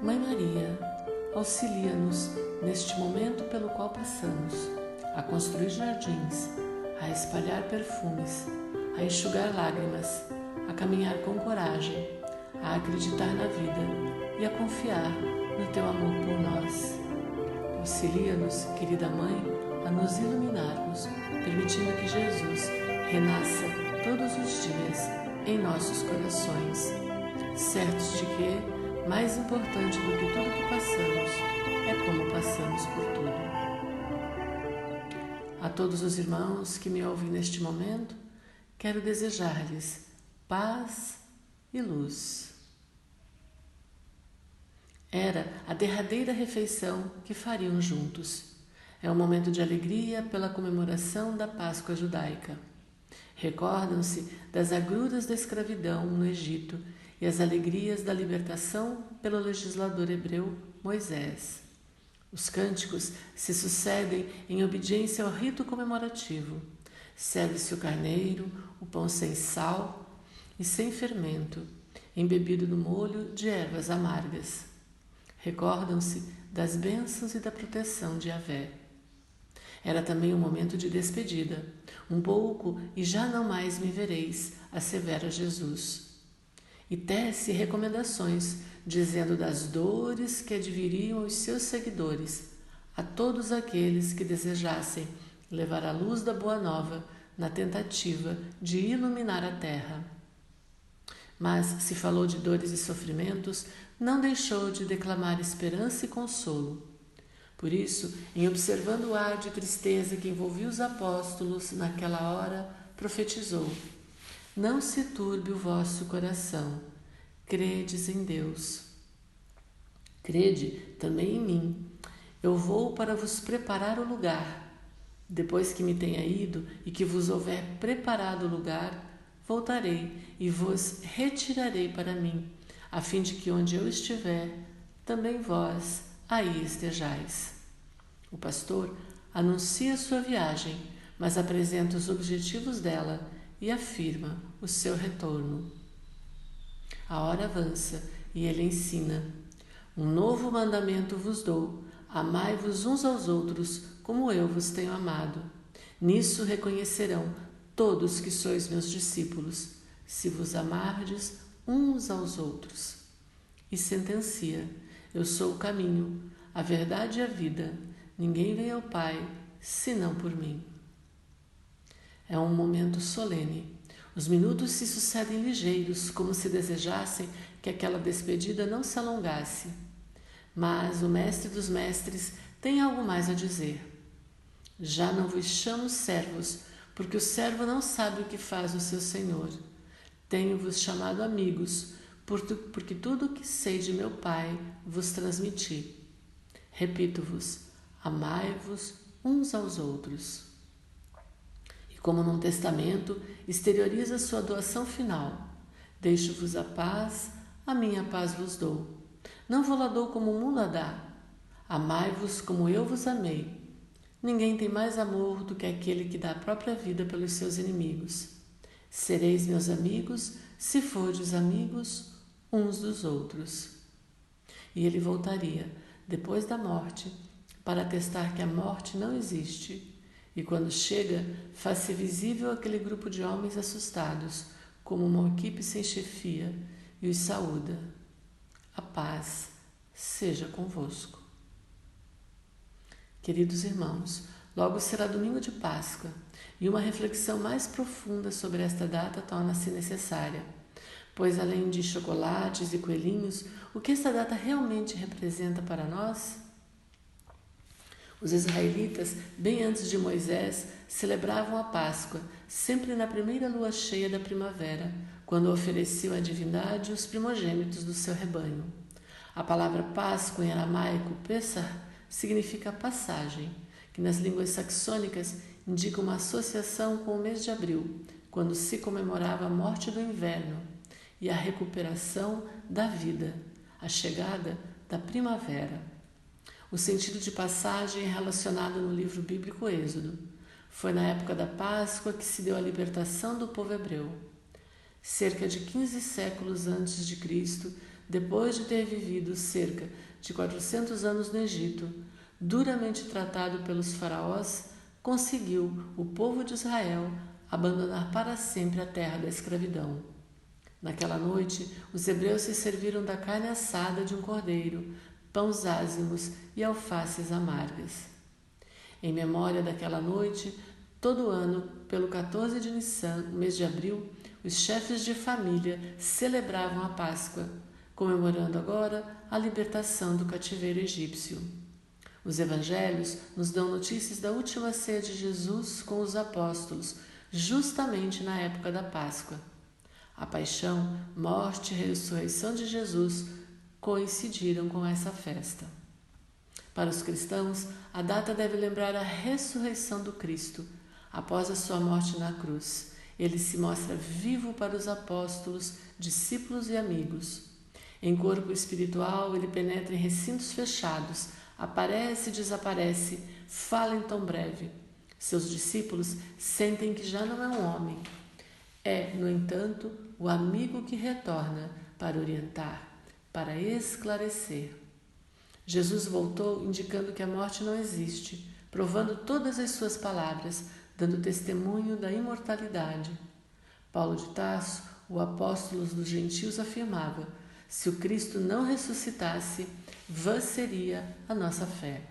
Mãe Maria, auxilia-nos neste momento pelo qual passamos, a construir jardins, a espalhar perfumes, a enxugar lágrimas, a caminhar com coragem, a acreditar na vida e a confiar no Teu amor por nós. Auxilia-nos, querida Mãe, a nos iluminarmos, permitindo que Jesus renasça todos os dias em nossos corações, certos de que, mais importante do que tudo que passamos, é como passamos por tudo. A todos os irmãos que me ouvem neste momento, quero desejar-lhes paz e luz. Era a derradeira refeição que fariam juntos. É um momento de alegria pela comemoração da Páscoa judaica. Recordam-se das agruras da escravidão no Egito e as alegrias da libertação pelo legislador hebreu Moisés. Os cânticos se sucedem em obediência ao rito comemorativo. Serve-se o carneiro, o pão sem sal e sem fermento, embebido no molho de ervas amargas. Recordam-se das bênçãos e da proteção de Yahvé. Era também um momento de despedida. Um pouco e já não mais me vereis, assevera Jesus. E tece recomendações, dizendo das dores que adviriam aos seus seguidores, a todos aqueles que desejassem levar a luz da Boa Nova na tentativa de iluminar a terra. Mas se falou de dores e sofrimentos, não deixou de declamar esperança e consolo. Por isso, em observando o ar de tristeza que envolvia os apóstolos naquela hora, profetizou: Não se turbe o vosso coração, credes em Deus. Crede também em mim. Eu vou para vos preparar o lugar. Depois que me tenha ido e que vos houver preparado o lugar, voltarei e vos retirarei para mim, a fim de que onde eu estiver, também vós aí estejais. O pastor anuncia sua viagem, mas apresenta os objetivos dela e afirma o seu retorno. A hora avança e ele ensina: Um novo mandamento vos dou, amai-vos uns aos outros como eu vos tenho amado. Nisso reconhecerão todos que sois meus discípulos, se vos amardes uns aos outros. E sentencia: Eu sou o caminho, a verdade e a vida. Ninguém vem ao Pai, senão por mim. É um momento solene. Os minutos se sucedem ligeiros, como se desejassem que aquela despedida não se alongasse. Mas o Mestre dos Mestres tem algo mais a dizer. Já não vos chamo servos, porque o servo não sabe o que faz o seu senhor. Tenho-vos chamado amigos, porque tudo o que sei de meu Pai vos transmiti. Repito-vos, amai-vos uns aos outros. E como num testamento, exterioriza sua doação final. Deixo-vos a paz, a minha paz vos dou. Não vou-la dou como o mundo a dá. Amai-vos como eu vos amei. Ninguém tem mais amor do que aquele que dá a própria vida pelos seus inimigos. Sereis meus amigos, se fordes amigos uns dos outros. E ele voltaria, depois da morte, para atestar que a morte não existe. E quando chega, faz-se visível aquele grupo de homens assustados, como uma equipe sem chefia, e os saúda. A paz seja convosco. Queridos irmãos, logo será domingo de Páscoa, e uma reflexão mais profunda sobre esta data torna-se necessária, pois além de chocolates e coelhinhos, o que esta data realmente representa para nós? Os israelitas, bem antes de Moisés, celebravam a Páscoa, sempre na primeira lua cheia da primavera, quando ofereciam à divindade os primogênitos do seu rebanho. A palavra Páscoa em aramaico, Pesach, significa passagem, que nas línguas saxônicas indica uma associação com o mês de abril, quando se comemorava a morte do inverno e a recuperação da vida, a chegada da primavera. O sentido de passagem é relacionado no livro bíblico Êxodo. Foi na época da Páscoa que se deu a libertação do povo hebreu. Cerca de 15 séculos antes de Cristo, depois de ter vivido cerca de 400 anos no Egito, duramente tratado pelos faraós, conseguiu o povo de Israel abandonar para sempre a terra da escravidão. Naquela noite, os hebreus se serviram da carne assada de um cordeiro, pães ázimos e alfaces amargas. Em memória daquela noite, todo ano, pelo 14 de Nissan, mês de abril, os chefes de família celebravam a Páscoa, comemorando agora a libertação do cativeiro egípcio. Os evangelhos nos dão notícias da última ceia de Jesus com os apóstolos, justamente na época da Páscoa. A paixão, morte e ressurreição de Jesus coincidiram com essa festa. Para os cristãos, a data deve lembrar a ressurreição do Cristo. Após a sua morte na cruz, ele se mostra vivo para os apóstolos, discípulos e amigos. Em corpo espiritual, ele penetra em recintos fechados, aparece e desaparece, fala em tom breve. Seus discípulos sentem que já não é um homem. É, no entanto, o amigo que retorna para orientar, para esclarecer. Jesus voltou indicando que a morte não existe, provando todas as suas palavras, dando testemunho da imortalidade. Paulo de Tarso, o apóstolo dos gentios, afirmava: se o Cristo não ressuscitasse, vã seria a nossa fé.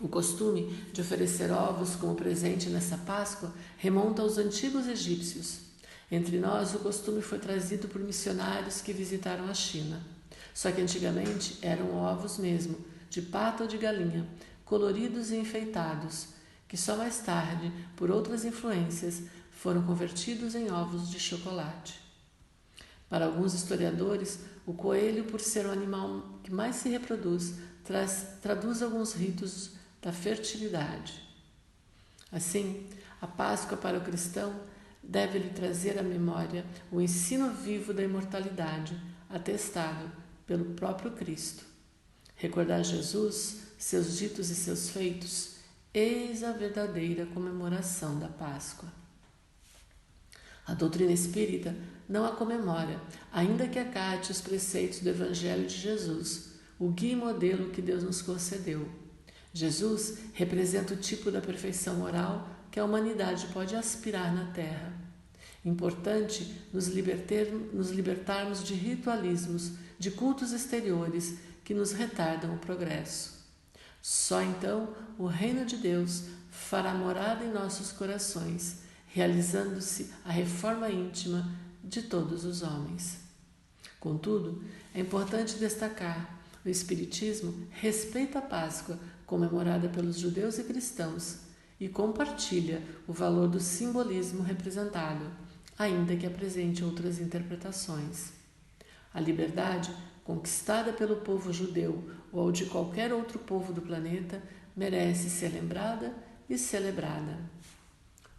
O costume de oferecer ovos como presente nessa Páscoa remonta aos antigos egípcios. Entre nós, o costume foi trazido por missionários que visitaram a China. Só que antigamente eram ovos mesmo, de pata ou de galinha, coloridos e enfeitados, que só mais tarde, por outras influências, foram convertidos em ovos de chocolate. Para alguns historiadores, o coelho, por ser o animal que mais se reproduz, traduz alguns ritos da fertilidade. Assim, a Páscoa para o cristão deve lhe trazer à memória o ensino vivo da imortalidade, atestado pelo próprio Cristo. Recordar Jesus, seus ditos e seus feitos, eis a verdadeira comemoração da Páscoa. A doutrina espírita não a comemora, ainda que acate os preceitos do Evangelho de Jesus, o guia e modelo que Deus nos concedeu. Jesus representa o tipo da perfeição moral que a humanidade pode aspirar na Terra. Importante nos libertarmos de ritualismos, de cultos exteriores que nos retardam o progresso. Só então o reino de Deus fará morada em nossos corações, realizando-se a reforma íntima de todos os homens. Contudo, é importante destacar: o Espiritismo respeita a Páscoa comemorada pelos judeus e cristãos e compartilha o valor do simbolismo representado, ainda que apresente outras interpretações. A liberdade, conquistada pelo povo judeu ou de qualquer outro povo do planeta, merece ser lembrada e celebrada.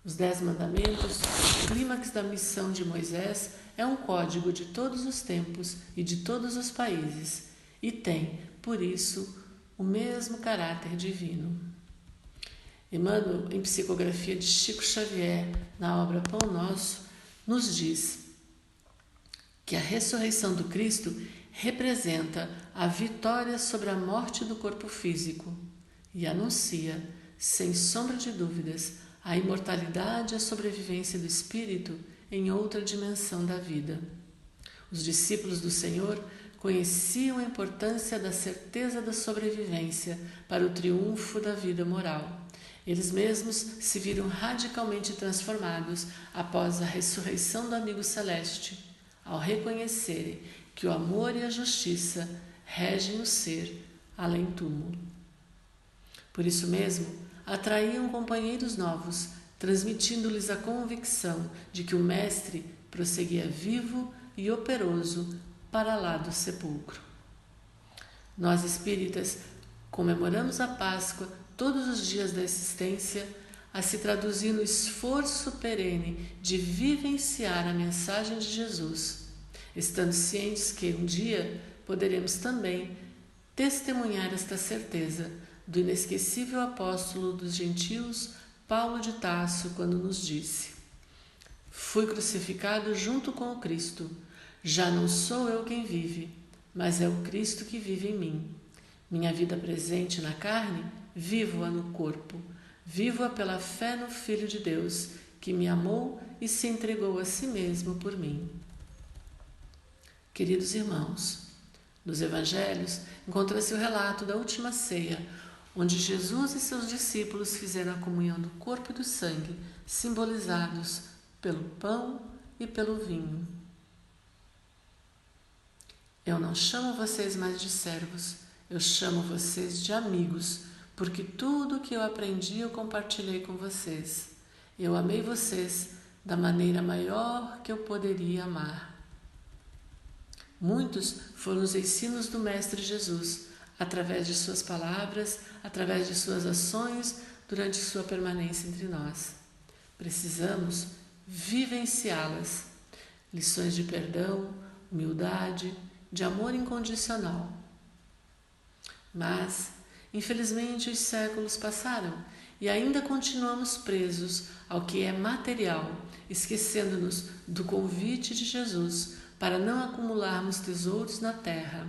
Os 10 Mandamentos, o clímax da missão de Moisés, é um código de todos os tempos e de todos os países e tem, por isso, o mesmo caráter divino. Emmanuel, em psicografia de Chico Xavier, na obra Pão Nosso, nos diz que a ressurreição do Cristo representa a vitória sobre a morte do corpo físico e anuncia, sem sombra de dúvidas, a imortalidade e a sobrevivência do espírito em outra dimensão da vida. Os discípulos do Senhor conheciam a importância da certeza da sobrevivência para o triunfo da vida moral. Eles mesmos se viram radicalmente transformados após a ressurreição do amigo celeste, ao reconhecerem que o amor e a justiça regem o ser além túmulo. Por isso mesmo, atraíam companheiros novos, transmitindo-lhes a convicção de que o Mestre prosseguia vivo e operoso para lá do sepulcro. Nós espíritas comemoramos a Páscoa todos os dias da existência, a se traduzir no esforço perene de vivenciar a mensagem de Jesus, estando cientes que um dia poderemos também testemunhar esta certeza do inesquecível apóstolo dos gentios, Paulo de Tarso, quando nos disse: fui crucificado junto com o Cristo, Já não sou eu quem vive, mas é o Cristo que vive em mim. Minha vida presente na carne, vivo-a no corpo. Vivo-a pela fé no Filho de Deus, que me amou e se entregou a si mesmo por mim. Queridos irmãos, nos Evangelhos encontra-se o relato da última ceia, onde Jesus e seus discípulos fizeram a comunhão do corpo e do sangue, simbolizados pelo pão e pelo vinho. Eu não chamo vocês mais de servos, eu chamo vocês de amigos, porque tudo o que eu aprendi eu compartilhei com vocês. Eu amei vocês da maneira maior que eu poderia amar. Muitos foram os ensinos do Mestre Jesus, através de suas palavras, através de suas ações, durante sua permanência entre nós. Precisamos vivenciá-las. Lições de perdão, humildade, de amor incondicional. Mas, infelizmente, os séculos passaram e ainda continuamos presos ao que é material, esquecendo-nos do convite de Jesus para não acumularmos tesouros na terra.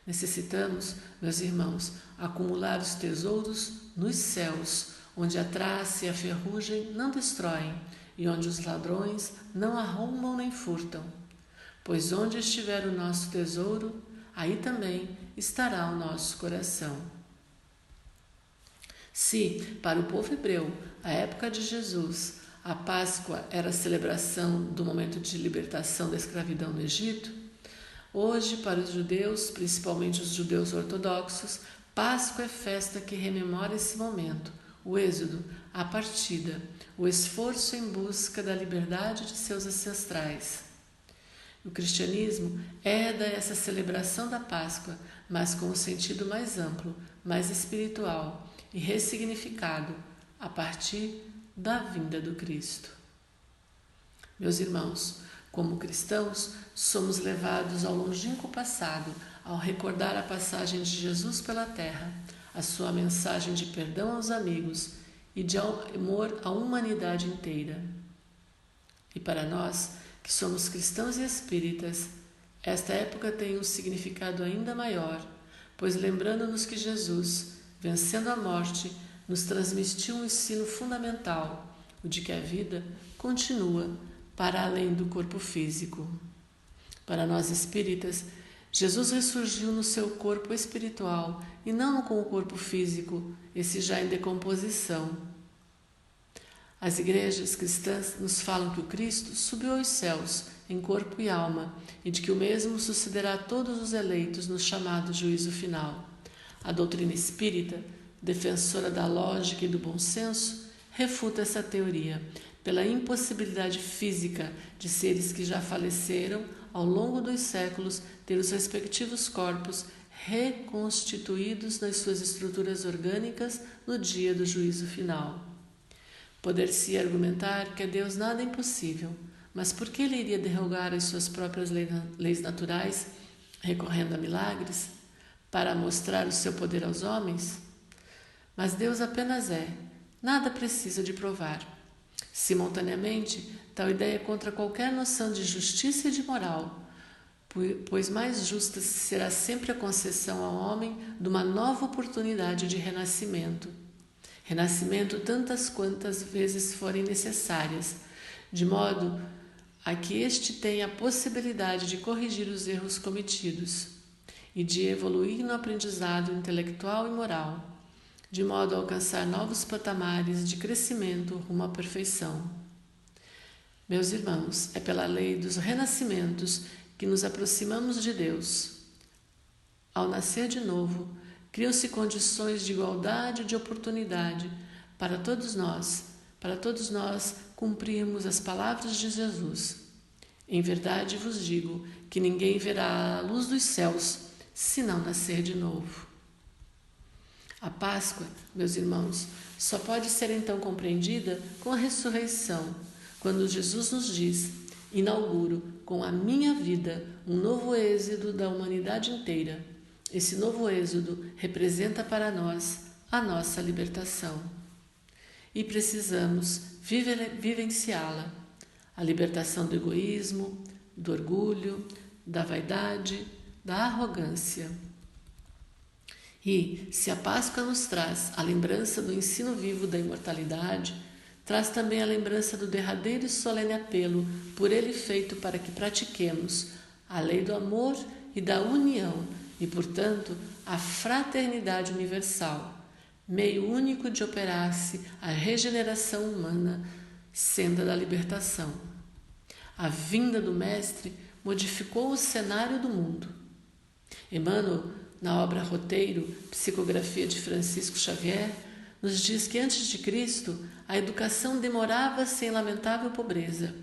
Necessitamos, meus irmãos, acumular os tesouros nos céus, onde a traça e a ferrugem não destroem e onde os ladrões não arrombam nem furtam. Pois onde estiver o nosso tesouro, aí também estará o nosso coração. Se, para o povo hebreu, a época de Jesus, a Páscoa era a celebração do momento de libertação da escravidão no Egito, hoje, para os judeus, principalmente os judeus ortodoxos, Páscoa é festa que rememora esse momento, o êxodo, a partida, o esforço em busca da liberdade de seus ancestrais. O cristianismo herda essa celebração da Páscoa, mas com um sentido mais amplo, mais espiritual e ressignificado a partir da vinda do Cristo. Meus irmãos, como cristãos, somos levados ao longínquo passado ao recordar a passagem de Jesus pela terra, a sua mensagem de perdão aos amigos e de amor à humanidade inteira. E para nós, que somos cristãos e espíritas, esta época tem um significado ainda maior, pois lembrando-nos que Jesus, vencendo a morte, nos transmitiu um ensino fundamental, o de que a vida continua para além do corpo físico. Para nós espíritas, Jesus ressurgiu no seu corpo espiritual e não com o corpo físico, esse já em decomposição. As igrejas cristãs nos falam que o Cristo subiu aos céus em corpo e alma e de que o mesmo sucederá a todos os eleitos no chamado juízo final. A doutrina espírita, defensora da lógica e do bom senso, refuta essa teoria pela impossibilidade física de seres que já faleceram ao longo dos séculos ter os respectivos corpos reconstituídos nas suas estruturas orgânicas no dia do juízo final. Poder-se argumentar que a Deus nada é impossível, mas por que ele iria derrogar as suas próprias leis naturais, recorrendo a milagres, para mostrar o seu poder aos homens? Mas Deus apenas é, nada precisa de provar. Simultaneamente, tal ideia é contra qualquer noção de justiça e de moral, pois mais justa será sempre a concessão ao homem de uma nova oportunidade de renascimento. Renascimento tantas quantas vezes forem necessárias, de modo a que este tenha a possibilidade de corrigir os erros cometidos e de evoluir no aprendizado intelectual e moral, de modo a alcançar novos patamares de crescimento rumo à perfeição. Meus irmãos, é pela lei dos renascimentos que nos aproximamos de Deus. Ao nascer de novo, criam-se condições de igualdade e de oportunidade para todos nós cumprirmos as palavras de Jesus. Em verdade vos digo que ninguém verá a luz dos céus se não nascer de novo. A Páscoa, meus irmãos, só pode ser então compreendida com a ressurreição, quando Jesus nos diz: inauguro com a minha vida um novo êxodo da humanidade inteira. Esse novo êxodo representa para nós a nossa libertação. E precisamos vivenciá-la. A libertação do egoísmo, do orgulho, da vaidade, da arrogância. E, se a Páscoa nos traz a lembrança do ensino vivo da imortalidade, traz também a lembrança do derradeiro e solene apelo por ele feito para que pratiquemos a lei do amor e da união e, portanto, a fraternidade universal, meio único de operar-se a regeneração humana, senda da libertação. A vinda do Mestre modificou o cenário do mundo. Emmanuel, na obra Roteiro, Psicografia de Francisco Xavier, nos diz que antes de Cristo a educação demorava-se em lamentável pobreza.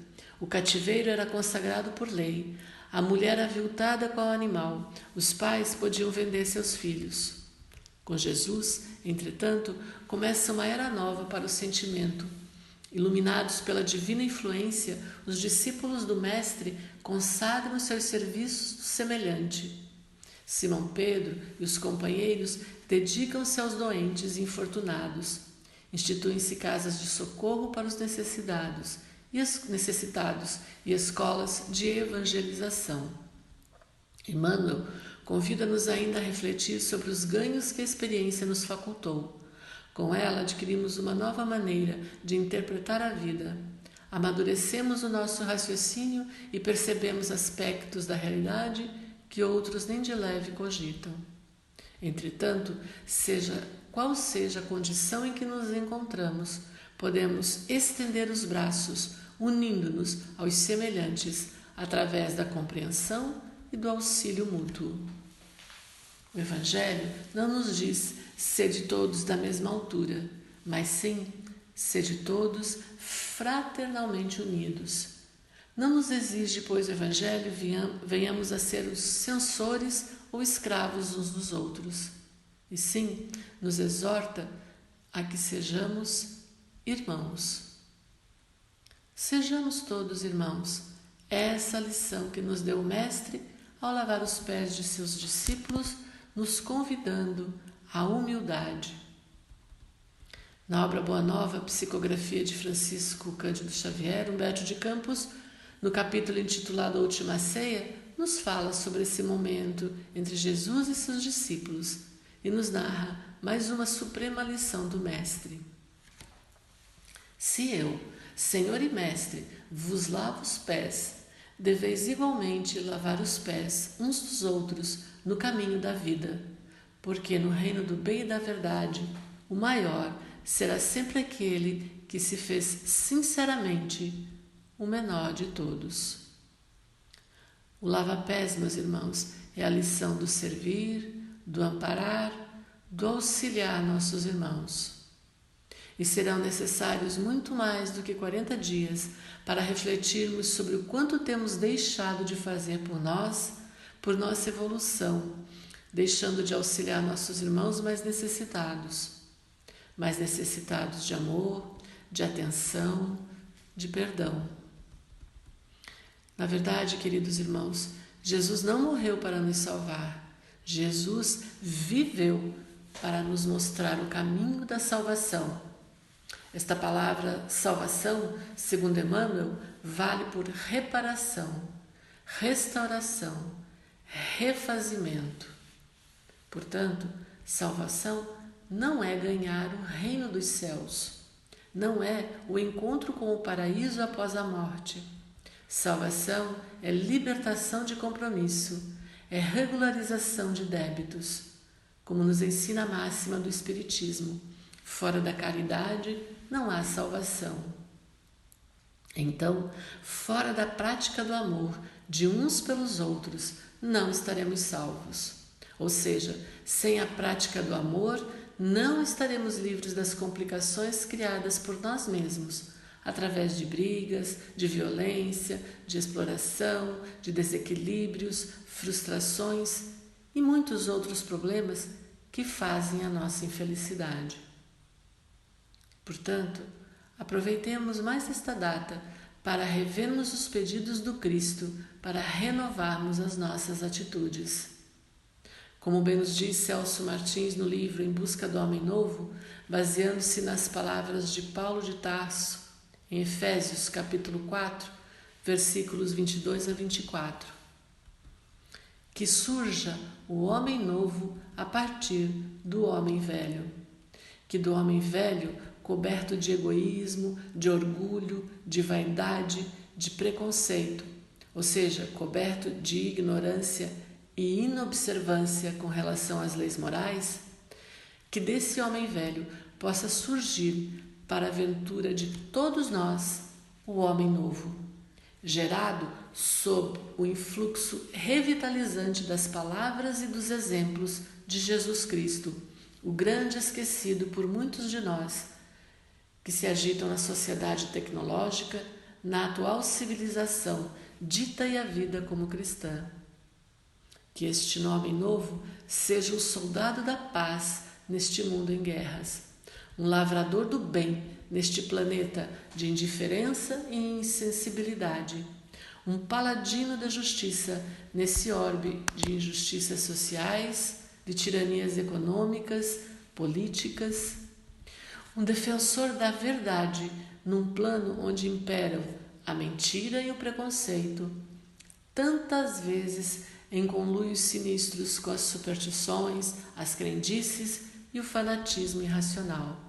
O cativeiro era consagrado por lei, a mulher aviltada qual animal, os pais podiam vender seus filhos. Com Jesus, entretanto, começa uma era nova para o sentimento. Iluminados pela divina influência, os discípulos do Mestre consagram seus serviços do semelhante. Simão Pedro e os companheiros dedicam-se aos doentes e infortunados. Instituem-se casas de socorro para os necessitados e escolas de evangelização. Emmanuel convida-nos ainda a refletir sobre os ganhos que a experiência nos facultou. Com ela adquirimos uma nova maneira de interpretar a vida. Amadurecemos o nosso raciocínio e percebemos aspectos da realidade que outros nem de leve cogitam. Entretanto, qual seja a condição em que nos encontramos, podemos estender os braços, unindo-nos aos semelhantes, através da compreensão e do auxílio mútuo. O Evangelho não nos diz sede todos da mesma altura, mas sim sede todos fraternalmente unidos. Não nos exige, pois, o Evangelho venhamos a ser os censores ou escravos uns dos outros, e sim nos exorta a que sejamos irmãos. Sejamos todos irmãos. Essa lição que nos deu o Mestre ao lavar os pés de seus discípulos, nos convidando à humildade. Na obra Boa Nova, Psicografia de Francisco Cândido Xavier, Humberto de Campos, no capítulo intitulado A Última Ceia, nos fala sobre esse momento entre Jesus e seus discípulos e nos narra mais uma suprema lição do Mestre. Se eu, Senhor e Mestre, vos lavo os pés, deveis igualmente lavar os pés uns dos outros no caminho da vida, porque no reino do bem e da verdade, o maior será sempre aquele que se fez sinceramente o menor de todos. O lava-pés, meus irmãos, é a lição do servir, do amparar, do auxiliar nossos irmãos. E serão necessários muito mais do que 40 dias para refletirmos sobre o quanto temos deixado de fazer por nossa evolução, deixando de auxiliar nossos irmãos mais necessitados de amor, de atenção, de perdão. Na verdade, queridos irmãos, Jesus não morreu para nos salvar. Jesus viveu para nos mostrar o caminho da salvação. Esta palavra salvação, segundo Emmanuel, vale por reparação, restauração, refazimento. Portanto, salvação não é ganhar o reino dos céus, não é o encontro com o paraíso após a morte. Salvação é libertação de compromisso, é regularização de débitos, como nos ensina a máxima do Espiritismo. Fora da caridade não há salvação. Então, fora da prática do amor de uns pelos outros, não estaremos salvos. Ou seja, sem a prática do amor, não estaremos livres das complicações criadas por nós mesmos, através de brigas, de violência, de exploração, de desequilíbrios, frustrações e muitos outros problemas que fazem a nossa infelicidade. Portanto, aproveitemos mais esta data para revermos os pedidos do Cristo, para renovarmos as nossas atitudes. Como bem nos diz Celso Martins no livro Em Busca do Homem Novo, baseando-se nas palavras de Paulo de Tarso, em Efésios capítulo 4, versículos 22 a 24. Que surja o homem novo a partir do homem velho. Que do homem velho, coberto de egoísmo, de orgulho, de vaidade, de preconceito, ou seja, coberto de ignorância e inobservância com relação às leis morais, que desse homem velho possa surgir para a ventura de todos nós o homem novo, gerado sob o influxo revitalizante das palavras e dos exemplos de Jesus Cristo, o grande esquecido por muitos de nós, que se agitam na sociedade tecnológica, na atual civilização dita e a vida como cristã. Que este nome novo seja o soldado da paz neste mundo em guerras, um lavrador do bem neste planeta de indiferença e insensibilidade, um paladino da justiça nesse orbe de injustiças sociais, de tiranias econômicas, políticas, um defensor da verdade num plano onde imperam a mentira e o preconceito, tantas vezes em conluios sinistros com as superstições, as crendices e o fanatismo irracional.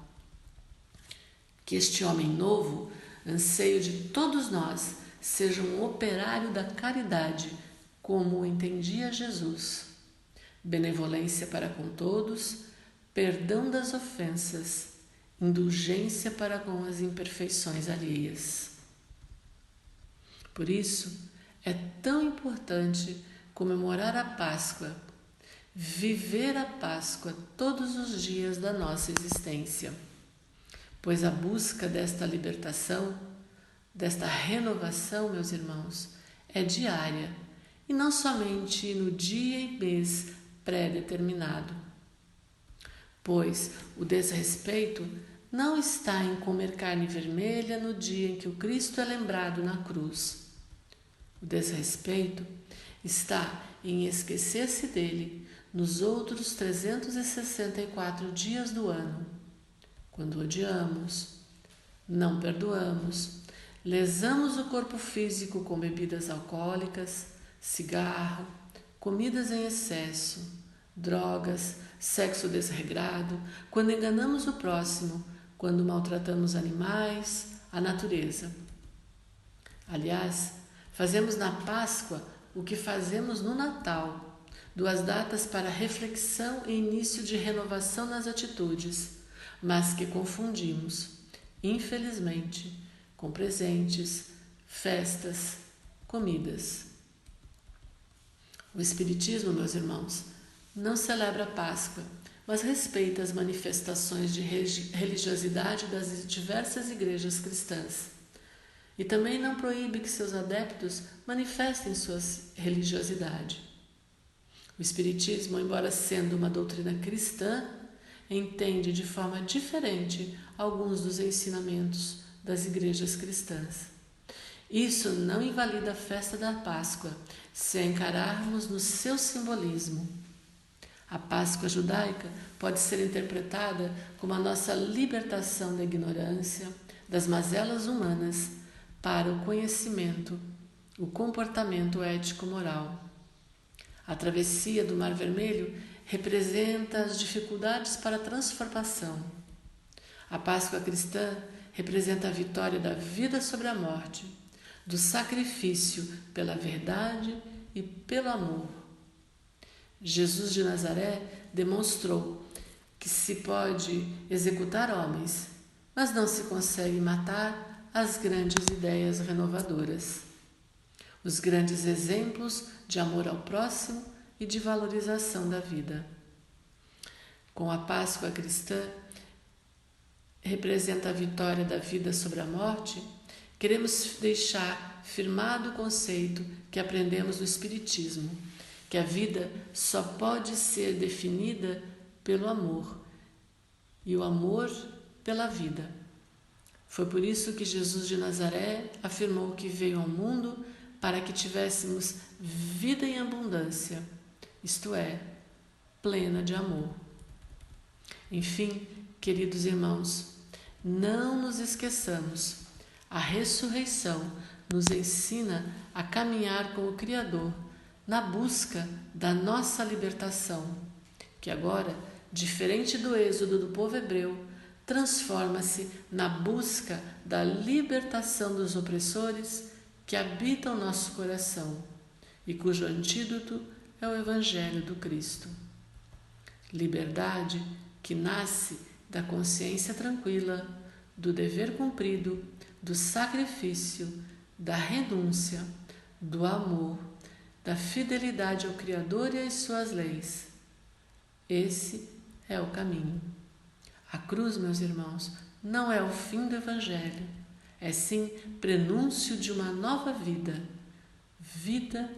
Que este homem novo, anseio de todos nós, seja um operário da caridade, como o entendia Jesus. Benevolência para com todos, perdão das ofensas, indulgência para com as imperfeições alheias. Por isso, é tão importante comemorar a Páscoa, viver a Páscoa todos os dias da nossa existência, pois a busca desta libertação, desta renovação, meus irmãos, é diária e não somente no dia e mês pré-determinado, pois o desrespeito não está em comer carne vermelha no dia em que o Cristo é lembrado na cruz. O desrespeito está em esquecer-se dele nos outros 364 dias do ano, quando odiamos, não perdoamos, lesamos o corpo físico com bebidas alcoólicas, cigarro, comidas em excesso, drogas, sexo desregrado, quando enganamos o próximo, quando maltratamos animais, a natureza. Aliás, fazemos na Páscoa o que fazemos no Natal, 2 datas para reflexão e início de renovação nas atitudes, mas que confundimos, infelizmente, com presentes, festas, comidas. O Espiritismo, meus irmãos, não celebra a Páscoa, mas respeita as manifestações de religiosidade das diversas igrejas cristãs. E também não proíbe que seus adeptos manifestem sua religiosidade. O Espiritismo, embora sendo uma doutrina cristã, entende de forma diferente alguns dos ensinamentos das igrejas cristãs. Isso não invalida a festa da Páscoa, se a encararmos no seu simbolismo. A Páscoa judaica pode ser interpretada como a nossa libertação da ignorância, das mazelas humanas, para o conhecimento, o comportamento ético-moral. A travessia do Mar Vermelho representa as dificuldades para a transformação. A Páscoa cristã representa a vitória da vida sobre a morte, do sacrifício pela verdade e pelo amor. Jesus de Nazaré demonstrou que se pode executar homens, mas não se consegue matar as grandes ideias renovadoras, os grandes exemplos de amor ao próximo e de valorização da vida. Com a Páscoa cristã, representa a vitória da vida sobre a morte, queremos deixar firmado o conceito que aprendemos no Espiritismo, que a vida só pode ser definida pelo amor, e o amor pela vida. Foi por isso que Jesus de Nazaré afirmou que veio ao mundo para que tivéssemos vida em abundância, isto é, plena de amor. Enfim, queridos irmãos, não nos esqueçamos, a ressurreição nos ensina a caminhar com o Criador na busca da nossa libertação, que agora, diferente do êxodo do povo hebreu, transforma-se na busca da libertação dos opressores que habitam nosso coração e cujo antídoto é o Evangelho do Cristo. Liberdade que nasce da consciência tranquila, do dever cumprido, do sacrifício, da renúncia, do amor, da fidelidade ao Criador e às suas leis. Esse é o caminho. A cruz, meus irmãos, não é o fim do Evangelho, é sim prenúncio de uma nova vida, vida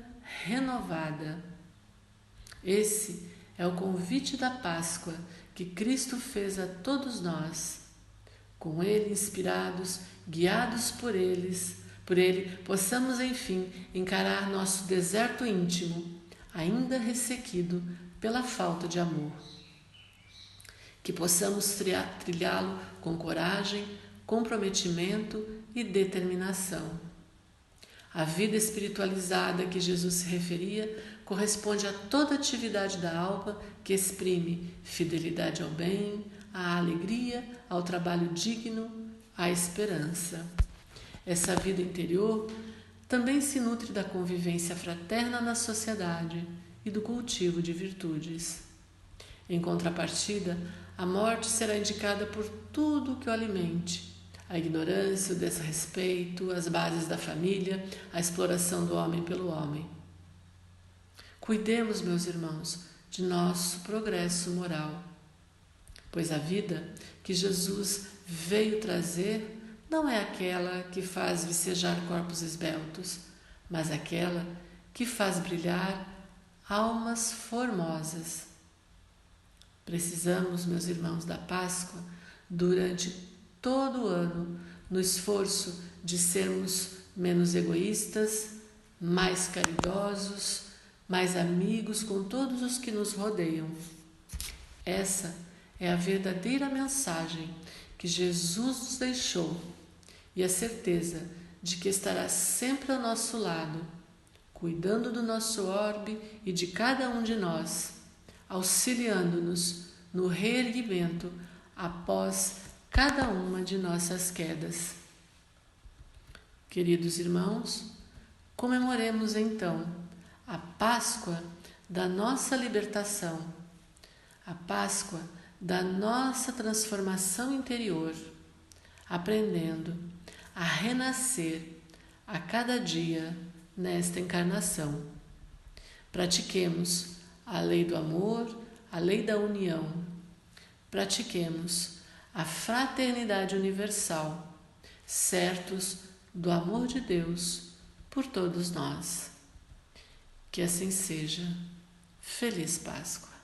renovada. Esse é o convite da Páscoa que Cristo fez a todos nós. Com Ele inspirados, guiados por Ele, possamos, enfim, encarar nosso deserto íntimo, ainda ressequido pela falta de amor. Que possamos trilhá-lo com coragem, comprometimento e determinação. A vida espiritualizada a que Jesus se referia corresponde a toda atividade da alma que exprime fidelidade ao bem, à alegria, ao trabalho digno, à esperança. Essa vida interior também se nutre da convivência fraterna na sociedade e do cultivo de virtudes. Em contrapartida, a morte será indicada por tudo o que o alimente: a ignorância, o desrespeito, as bases da família, a exploração do homem pelo homem. Cuidemos, meus irmãos, de nosso progresso moral, pois a vida que Jesus veio trazer não é aquela que faz vicejar corpos esbeltos, mas aquela que faz brilhar almas formosas. Precisamos, meus irmãos, da Páscoa durante todo o ano, no esforço de sermos menos egoístas, mais caridosos, mais amigos com todos os que nos rodeiam. Essa é a verdadeira mensagem que Jesus nos deixou e a certeza de que estará sempre ao nosso lado, cuidando do nosso orbe e de cada um de nós, auxiliando-nos no reerguimento após cada uma de nossas quedas. Queridos irmãos, comemoremos então a Páscoa da nossa libertação, a Páscoa da nossa transformação interior, aprendendo a renascer a cada dia nesta encarnação. Pratiquemos a lei do amor, a lei da união. Pratiquemos a fraternidade universal, certos do amor de Deus por todos nós. Que assim seja. Feliz Páscoa.